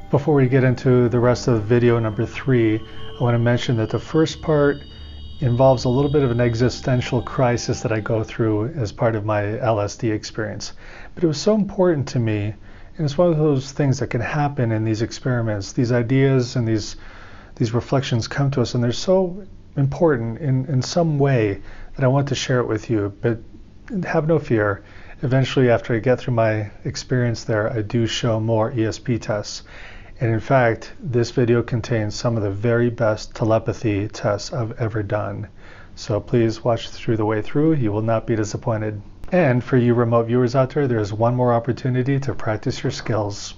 Before we get into the rest of video number 3, I want to mention that the first part involves a little bit of an existential crisis that I go through as part of my LSD experience. But it was so important to me, and it's one of those things that can happen in these experiments. These ideas and these reflections come to us, and they're so important in some way that I want to share it with you. But have no fear. Eventually, after I get through my experience there, I do show more ESP tests. And in fact, this video contains some of the very best telepathy tests I've ever done. So please watch through the way through. You will not be disappointed. And for you remote viewers out there, there's one more opportunity to practice your skills.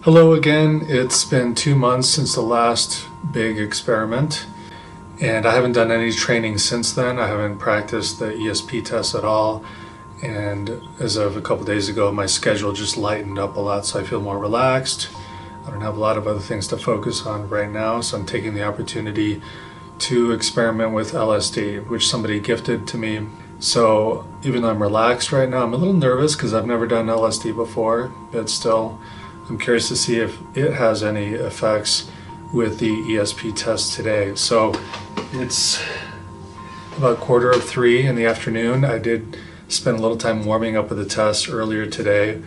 Hello again. It's been 2 months since the last big experiment, and I haven't done any training since then. I haven't practiced the ESP test at all, and as of a couple days ago, my schedule just lightened up a lot, so I feel more relaxed. I don't have a lot of other things to focus on right now, so I'm taking the opportunity to experiment with LSD, which somebody gifted to me. So even though I'm relaxed right now, I'm a little nervous because I've never done LSD before, but still, I'm curious to see if it has any effects with the ESP test today. So it's about 2:45 in the afternoon. I did spend a little time warming up with the test earlier today,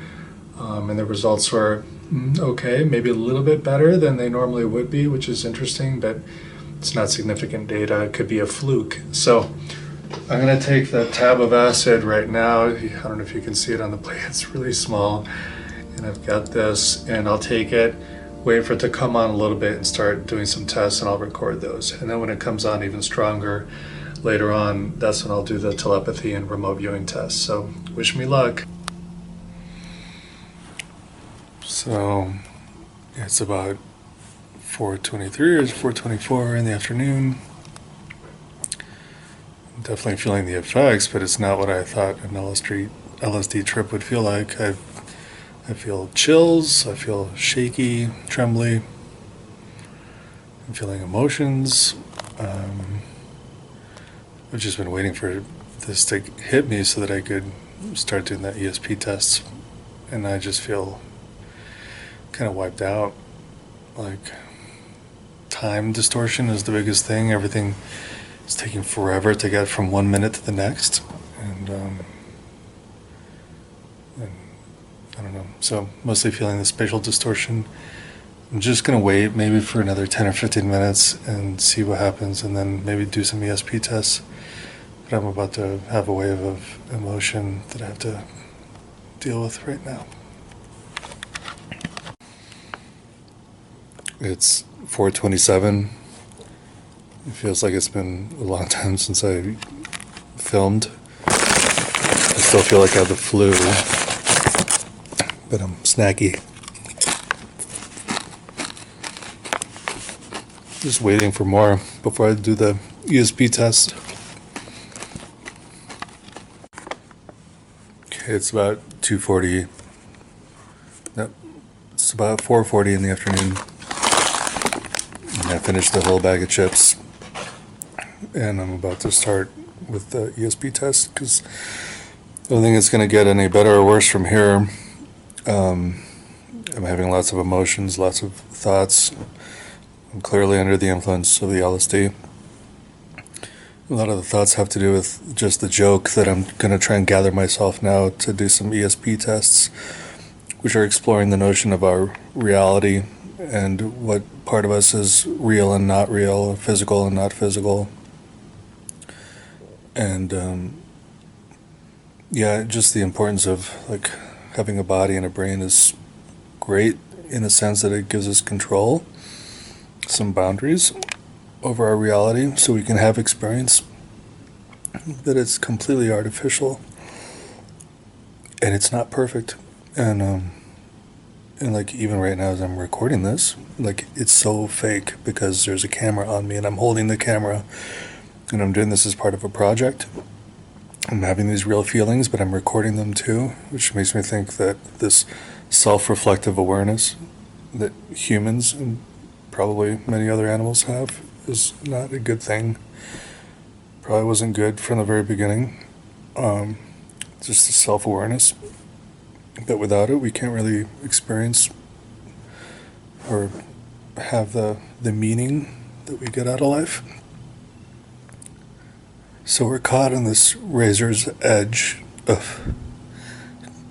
and the results were okay, maybe a little bit better than they normally would be, which is interesting, but it's not significant data. It could be a fluke. So I'm going to take the tab of acid right now. I don't know if you can see it on the plate. It's really small. And I've got this, and I'll take it, wait for it to come on a little bit and start doing some tests, and I'll record those. And then when it comes on even stronger later on, that's when I'll do the telepathy and remote viewing tests. So wish me luck. So it's about 4:23 or 4:24 in the afternoon. I'm definitely feeling the effects, but it's not what I thought an LSD trip would feel like. I feel chills, I feel shaky, trembly, I'm feeling emotions. I've just been waiting for this to hit me so that I could start doing that ESP test, and I just feel kind of wiped out. Like, time distortion is the biggest thing. Everything is taking forever to get from 1 minute to the next, and I don't know, so mostly feeling the spatial distortion. I'm just going to wait maybe for another 10 or 15 minutes and see what happens, and then maybe do some ESP tests. But I'm about to have a wave of emotion that I have to deal with right now. It's 4:27. It feels like it's been a long time since I filmed. I still feel like I have the flu, but I'm snacky. Just waiting for more before I do the ESP test. Okay, it's about 2:40. No, it's about 4:40 in the afternoon. And I finished the whole bag of chips, and I'm about to start with the ESP test because I don't think it's going to get any better or worse from here. I'm having lots of emotions, lots of thoughts. I'm clearly under the influence of the LSD. A lot of the thoughts have to do with just the joke that I'm going to try and gather myself now to do some ESP tests, which are exploring the notion of our reality and what part of us is real and not real, physical and not physical. And yeah, just the importance of like having a body and a brain is great in the sense that it gives us control, some boundaries over our reality, so we can have experience, that it's completely artificial and it's not perfect. And like even right now as I'm recording this, like it's so fake because there's a camera on me and I'm holding the camera and I'm doing this as part of a project. I'm having these real feelings, but I'm recording them too, which makes me think that this self-reflective awareness that humans and probably many other animals have is not a good thing. Probably wasn't good from the very beginning. Just the self-awareness. But without it, we can't really experience or have the meaning that we get out of life. So we're caught on this razor's edge of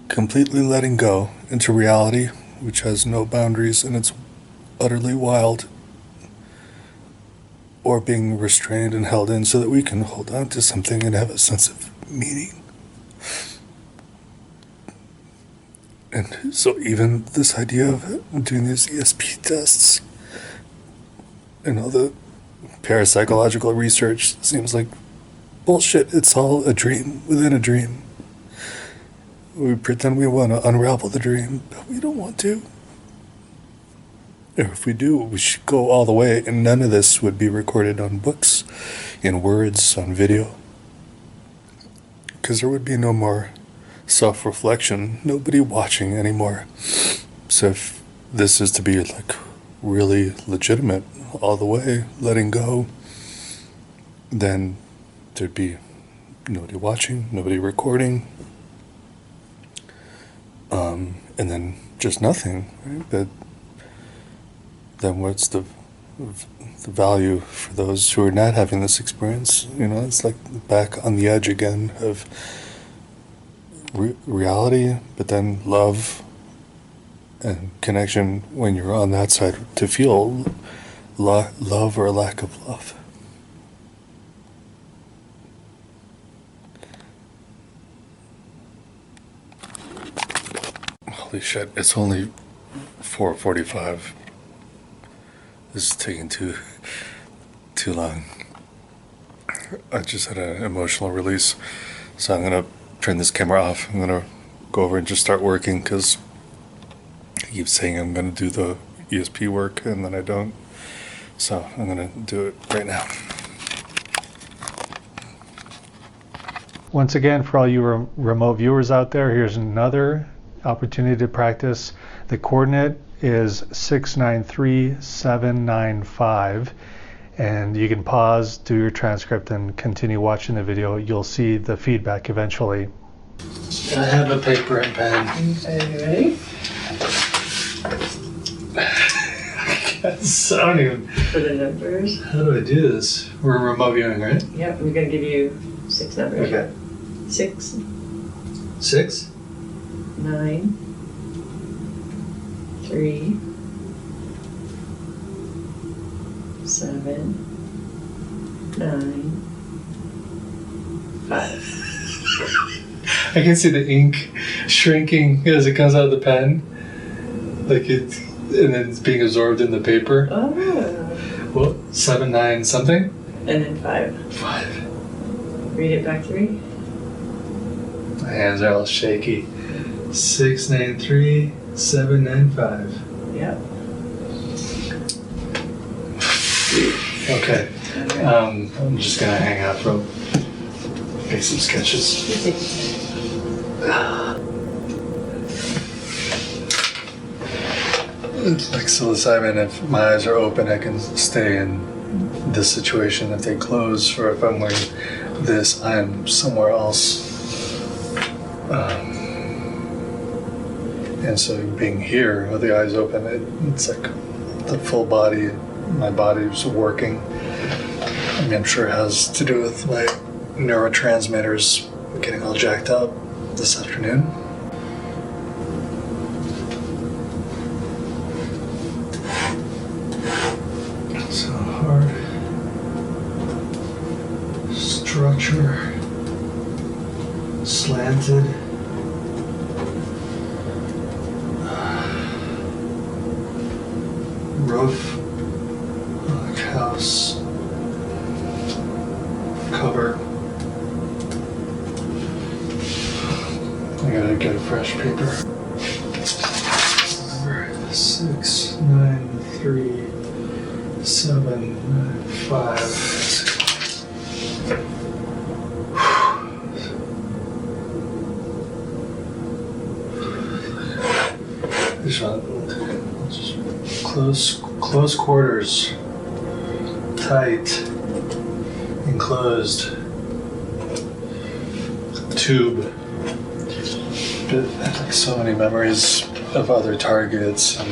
completely letting go into reality, which has no boundaries and it's utterly wild, or being restrained and held in so that we can hold on to something and have a sense of meaning. And so even this idea of doing these ESP tests and all the parapsychological research seems like bullshit. It's all a dream within a dream. We pretend we want to unravel the dream, but we don't want to. Or if we do, we should go all the way, and none of this would be recorded on books, in words, on video. Because there would be no more self-reflection, nobody watching anymore. So if this is to be like really legitimate all the way, letting go, then there'd be nobody watching, nobody recording, and then just nothing, right? But then what's the value for those who are not having this experience? You know, it's like back on the edge again of reality, but then love and connection when you're on that side to feel love or lack of love. Holy shit, it's only 4:45. This is taking too long. I just had an emotional release, so I'm gonna turn this camera off. I'm gonna go over and just start working because I keep saying I'm gonna do the ESP work and then I don't. So I'm gonna do it right now. Once again, for all you remote viewers out there, here's another opportunity to practice. The coordinate is 693795, and you can pause, do your transcript, and continue watching the video. You'll see the feedback eventually. I have a paper and pen. Okay, you ready? I don't even... For the numbers? How do I do this? We're remote viewing, right? Yep, we're going to give you 6 numbers. Okay. 6. 6? 9. 3. 7. 9. 5. I can see the ink shrinking as it comes out of the pen. Like it, and then it's being absorbed in the paper. Oh. Well, 7, 9, something? And then 5. 5. Read it back to me. My hands are all shaky. 693 795. Yep. Okay. I'm just gonna hang out for make some sketches. Like psilocybin, if my eyes are open, I can stay in this situation. If they close, or if I'm wearing this, I'm somewhere else. And so being here with the eyes open, it's like the full body, my body's working. I mean, I'm sure it has to do with my neurotransmitters getting all jacked up this afternoon. So heart, structure, slanted. Roof, like house, cover. I gotta get a fresh paper. Number 693 795. Just close quarters, tight, enclosed, tube. I have like so many memories of other targets and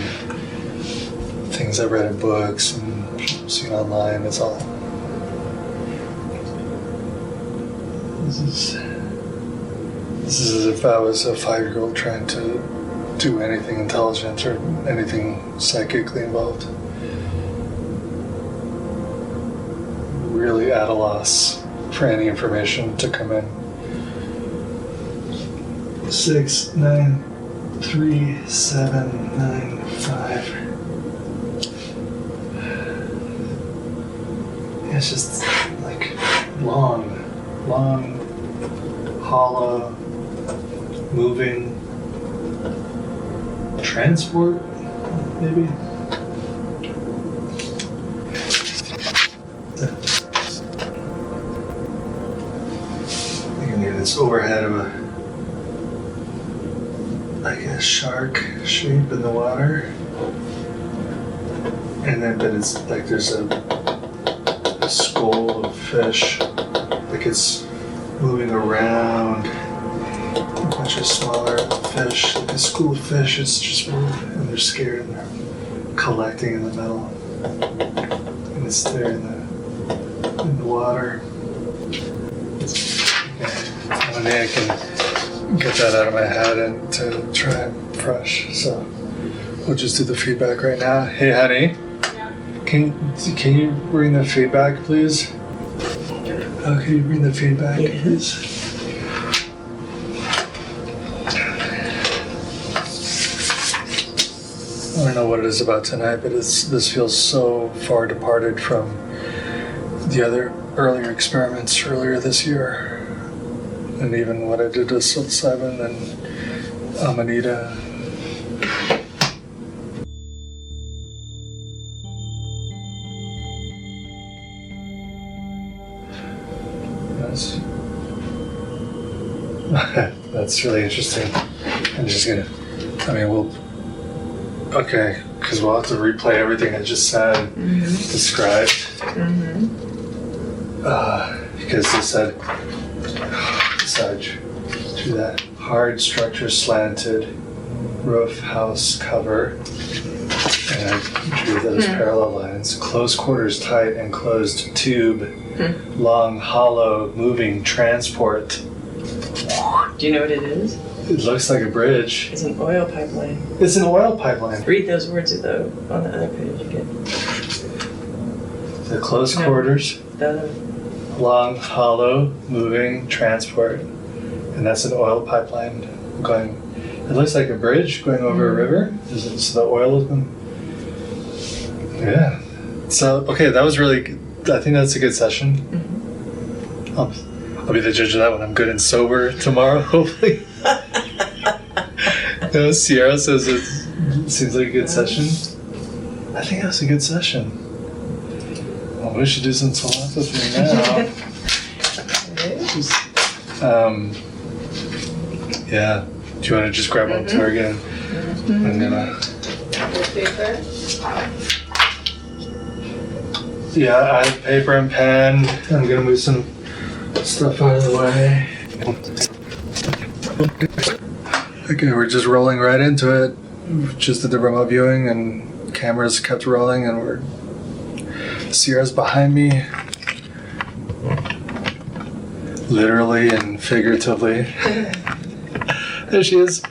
things I've read in books and seen online. It's all. This is as if I was a 5-year-old trying to do anything intelligent or anything psychically involved. Really at a loss for any information to come in. 6, 9, 3, 7, 9, 5. It's just like long, hollow, moving transport, maybe. You can hear this overhead of a shark shape in the water, and then but it's like there's a school of fish, like it's moving around a bunch of smaller fish, like a school of fish. It's just moving, and they're scared, and they're collecting in the middle, and it's there in the water. Okay. One day I can get that out of my head and to try and fresh. So we'll just do the feedback right now. Hey, honey. Yeah. Can you bring the feedback, please? Oh, can you bring the feedback, please? I don't know what it is about tonight, but this feels so far departed from the other earlier experiments earlier this year, and even what I did with psilocybin and Amanita. That's really interesting. I'm just gonna, because we'll have to replay everything I just said, described. Because they said, through that hard structure slanted roof house cover, and I drew those parallel lines. Close quarters tight enclosed tube, long hollow moving transport. Do you know what it is? It looks like a bridge. It's an oil pipeline. It's an oil pipeline. Read those words though on the other page again. The close quarters, long hollow moving transport, and that's an oil pipeline going. It looks like a bridge going over a river. So the oil has been. Yeah. So okay, that was really good. I think that's a good session. I'll be the judge of that when I'm good and sober tomorrow, hopefully. Sierra says it seems like a good session. I think that was a good session. Well, we should do some telepathy now. Yeah. Do you want to just grab one target? I'm gonna. Paper? Yeah, I have paper and pen. I'm gonna move some stuff out of the way. Okay, we're just rolling right into it. Just did the remote viewing and cameras kept rolling, and Sierra's behind me. Literally and figuratively. There she is.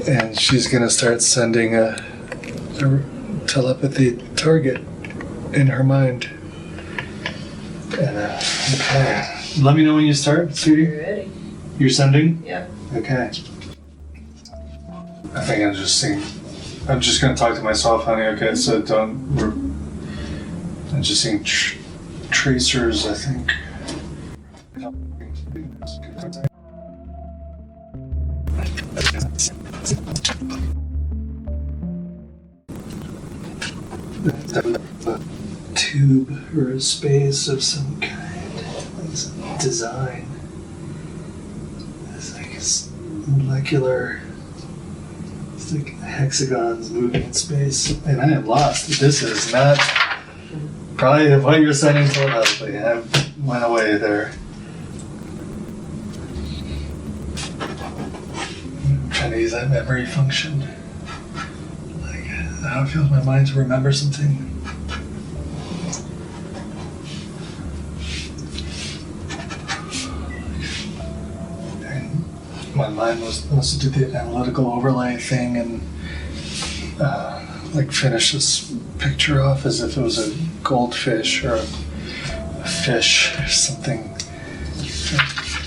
And she's gonna start sending a telepathy target in her mind. And okay. Let me know when you start, sweetie. You ready? You're sending? Yep. Okay. I think I'm just gonna talk to myself, honey. Okay, so I'm just seeing tracers, I think. A tube or a space of some kind, like some design. It's like it's molecular It's like hexagons moving in space. And I am lost. This is not probably what you're sending telepathically. I went away there. I'm trying to use that memory function. Like, how it feels my mind to remember something. My mind wants to do the analytical overlay thing and like finish this picture off as if it was a goldfish or a fish or something.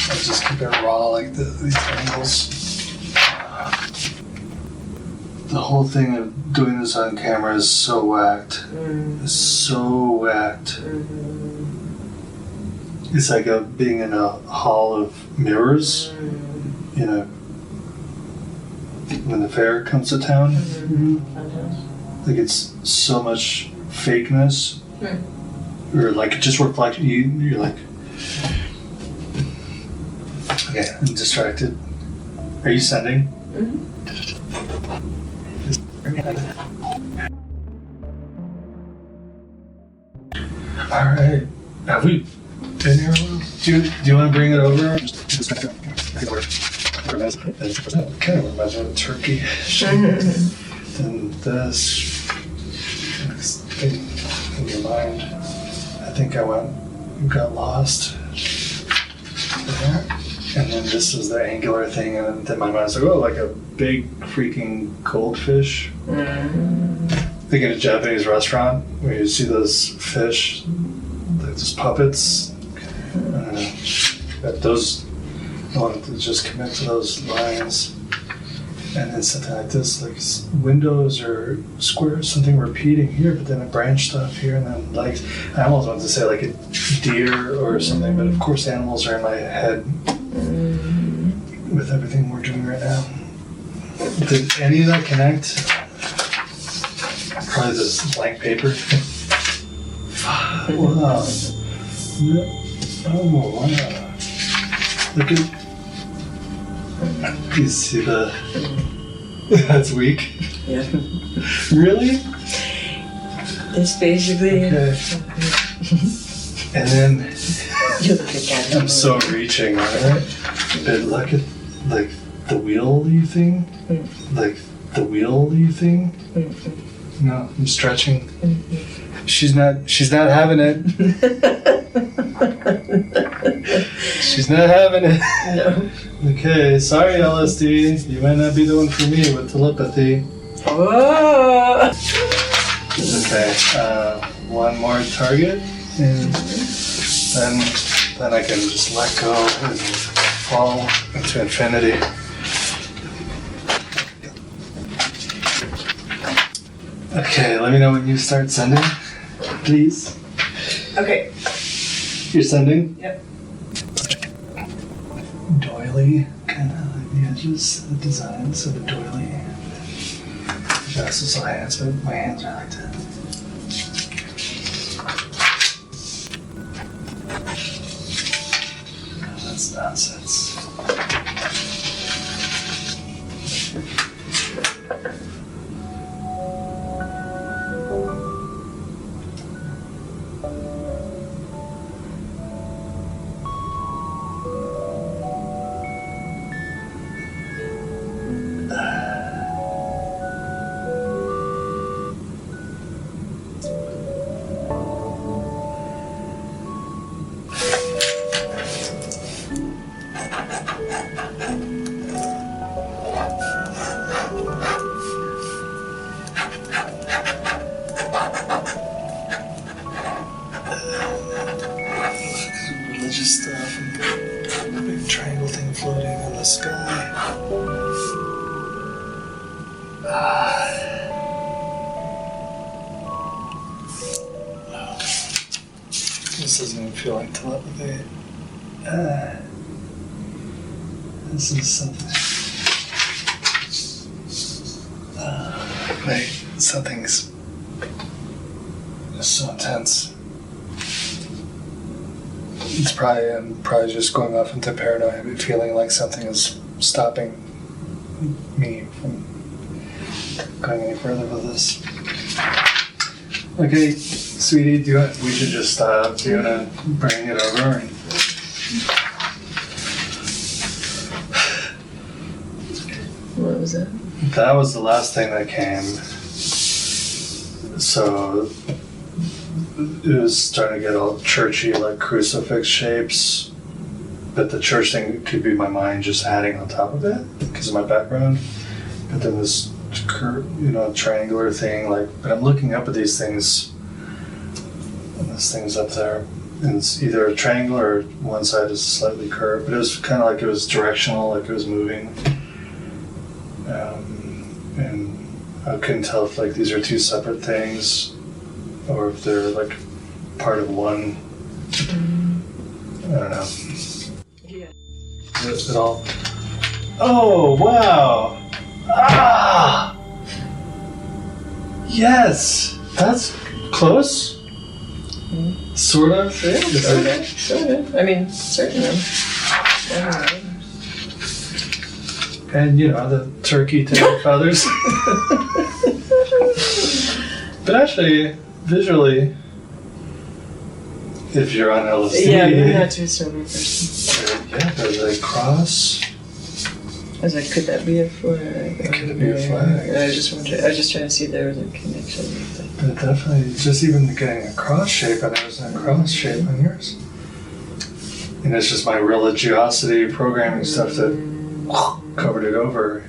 I'll just keep it raw like these angles. The whole thing of doing this on camera is so whacked. It's so whacked. It's like being in a hall of mirrors. You know, when the fair comes to town, like it's so much fakeness, or like it just reflects you. You're like, okay, I'm distracted. Are you sending? All right, have we been here a while? Do you want to bring it over? Kind of reminds me of turkey. Then this thing in your mind. I think I got lost there. And then this is the angular thing, and then my mind's like, oh, like a big freaking goldfish. Like in a Japanese restaurant where you see those fish, like those puppets. I don't know. But those. I wanted to just commit to those lines, and then something like this, like windows or squares, something repeating here, but then it branched off here, and then legs. I almost wanted to say like a deer or something, but of course animals are in my head with everything we're doing right now. Did any of that connect? Probably this blank paper. Wow. Oh, wow. Look at. You see the. That's weak. Yeah. Really? It's basically. Okay. And then. You look at that. I'm so reaching, right? But look at like the wheelie thing. Like the wheelie thing. No, I'm stretching. She's not having it. She's not having it. No. Okay, sorry LSD. You might not be the one for me with telepathy. Oh. Okay, one more target, and then I can just let go and fall into infinity. Okay, let me know when you start sending, please. Okay. You're sending? Yep. Doily, kind of like the edges, the designs of a doily. That's just my hands, but my hands are like that. That's nonsense. Religious stuff and the big triangle thing floating in the sky. This doesn't even feel like telepathy. This is something. Wait, something's so intense. I'm probably just going off into paranoia, feeling like something is stopping me from going any further with this. Okay, sweetie, we should just stop. Do you want to bring it over? What was that? That was the last thing that came. So it was starting to get all churchy, like crucifix shapes. But the church thing could be my mind just adding on top of it because of my background. But then this triangular thing, but I'm looking up at these things, and this thing's up there, and it's either a triangle or one side is slightly curved, but it was kind of like it was directional, like it was moving. And I couldn't tell if these are two separate things, or if they're part of one. I don't know. Yeah. Is it all? Oh, wow! Ah! Yes! That's close? Mm-hmm. Sort of? Yeah, sort of. I mean, certain of them. And, the turkey tail feathers. But actually, visually, if you're on LSD... Yeah, you're not too sober person. Yeah, there's a cross. I was like, could that be a flag? Could it be a flag? I was just trying to see if there was a connection. But definitely, just even getting a cross shape, I noticed a cross shape on yours. And it's just my religiosity programming stuff that covered it over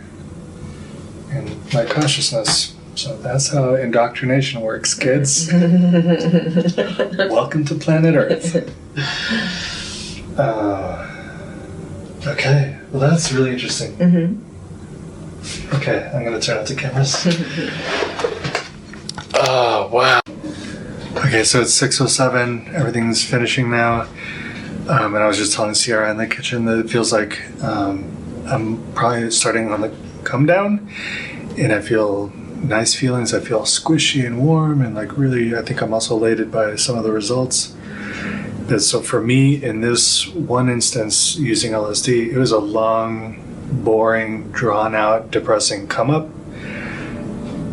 in my consciousness. So that's how indoctrination works, kids. Welcome to planet Earth. Okay, well that's really interesting. Mm-hmm. Okay, I'm going to turn off the cameras. Oh, wow. Okay, so it's 6:07, everything's finishing now. And I was just telling Sierra in the kitchen that it feels like I'm probably starting on the come down, and I feel nice feelings. I feel squishy and warm, and really, I think I'm also elated by some of the results. But so for me, in this one instance using LSD, it was a long, boring, drawn out, depressing come up.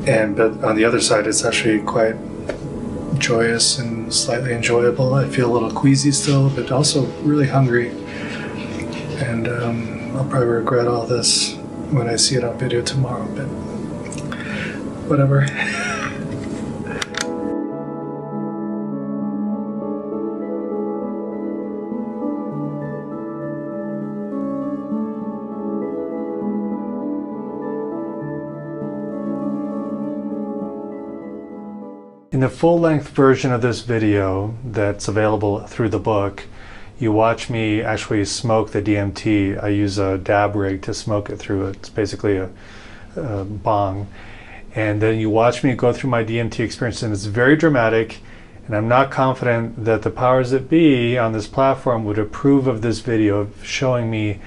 But on the other side, it's actually quite joyous and slightly enjoyable. I feel a little queasy still, but also really hungry. And I'll probably regret all this when I see it on video tomorrow, but whatever. In the full-length version of this video that's available through the book, you watch me actually smoke the DMT. I use a dab rig to smoke it through. It's basically a bong. And then you watch me go through my DMT experience, and it's very dramatic, and I'm not confident that the powers that be on this platform would approve of this video of showing me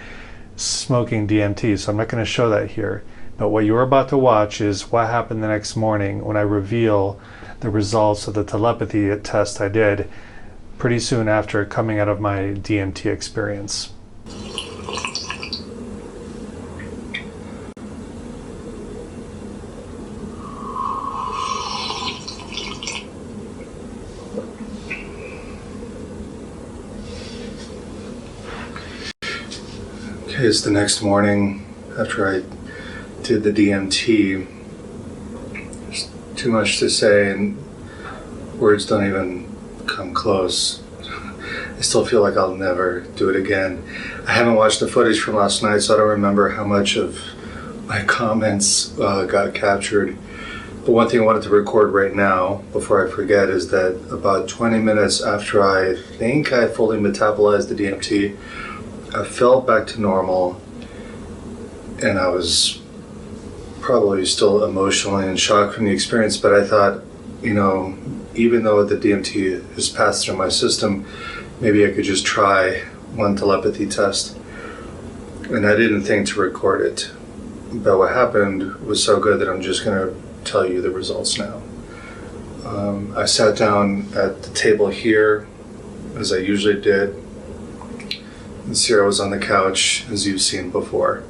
smoking DMT, so I'm not going to show that here. But what you're about to watch is what happened the next morning when I reveal the results of the telepathy test I did pretty soon after coming out of my DMT experience. Okay, it's the next morning after I did the DMT. There's too much to say and words don't even come close. I still feel like I'll never do it again. I haven't watched the footage from last night, so I don't remember how much of my comments got captured. But one thing I wanted to record right now, before I forget, is that about 20 minutes after I think I fully metabolized the DMT, I felt back to normal, and I was probably still emotionally in shock from the experience, but I thought, even though the DMT has passed through my system, maybe I could just try one telepathy test. And I didn't think to record it. But what happened was so good that I'm just going to tell you the results now. I sat down at the table here, as I usually did. And Sierra was on the couch, as you've seen before.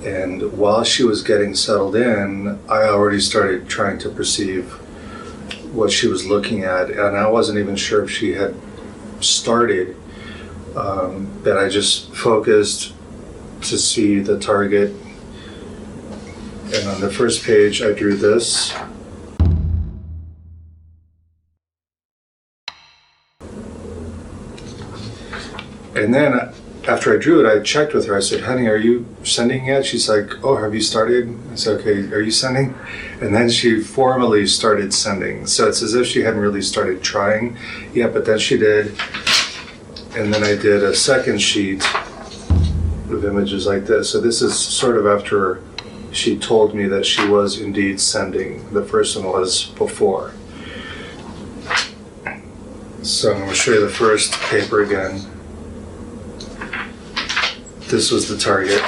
And while she was getting settled in, I already started trying to perceive what she was looking at, and I wasn't even sure if she had started, but I just focused to see the target. And on the first page, I drew this. And then after I drew it, I checked with her. I said, honey, are you sending yet? She's like, oh, have you started? I said, okay, are you sending? And then she formally started sending. So it's as if she hadn't really started trying yet, but then she did. And then I did a second sheet of images like this. So this is sort of after she told me that she was indeed sending. The first one was before. So I'm going to show you the first paper again. This was the target.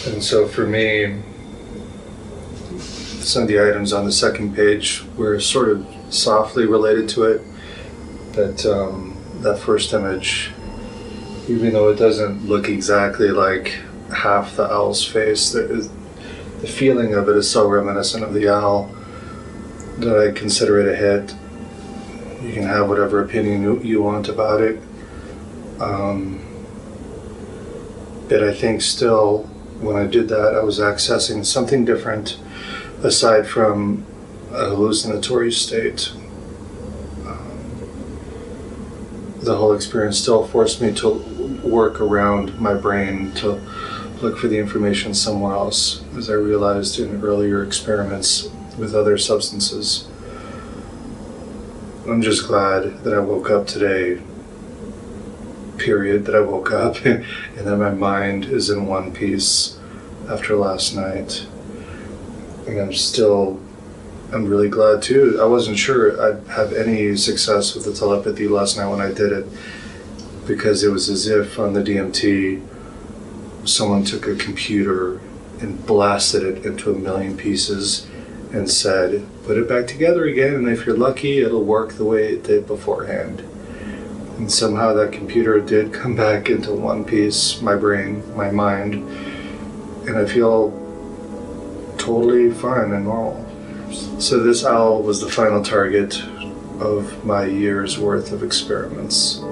And so for me, some of the items on the second page were sort of softly related to it. That first image, even though it doesn't look exactly like half the owl's face, the feeling of it is so reminiscent of the owl that I consider it a hit. You can have whatever opinion you want about it. But I think still, when I did that, I was accessing something different aside from a hallucinatory state. The whole experience still forced me to work around my brain to look for the information somewhere else, as I realized in earlier experiments with other substances. I'm just glad that I woke up today, period, that I woke up and that my mind is in one piece after last night. And I'm really glad too. I wasn't sure I'd have any success with the telepathy last night when I did it, because it was as if on the DMT someone took a computer and blasted it into a million pieces and said, put it back together again, and if you're lucky, it'll work the way it did beforehand. And somehow that computer did come back into one piece, my brain, my mind, and I feel totally fine and normal. So this owl was the final target of my year's worth of experiments.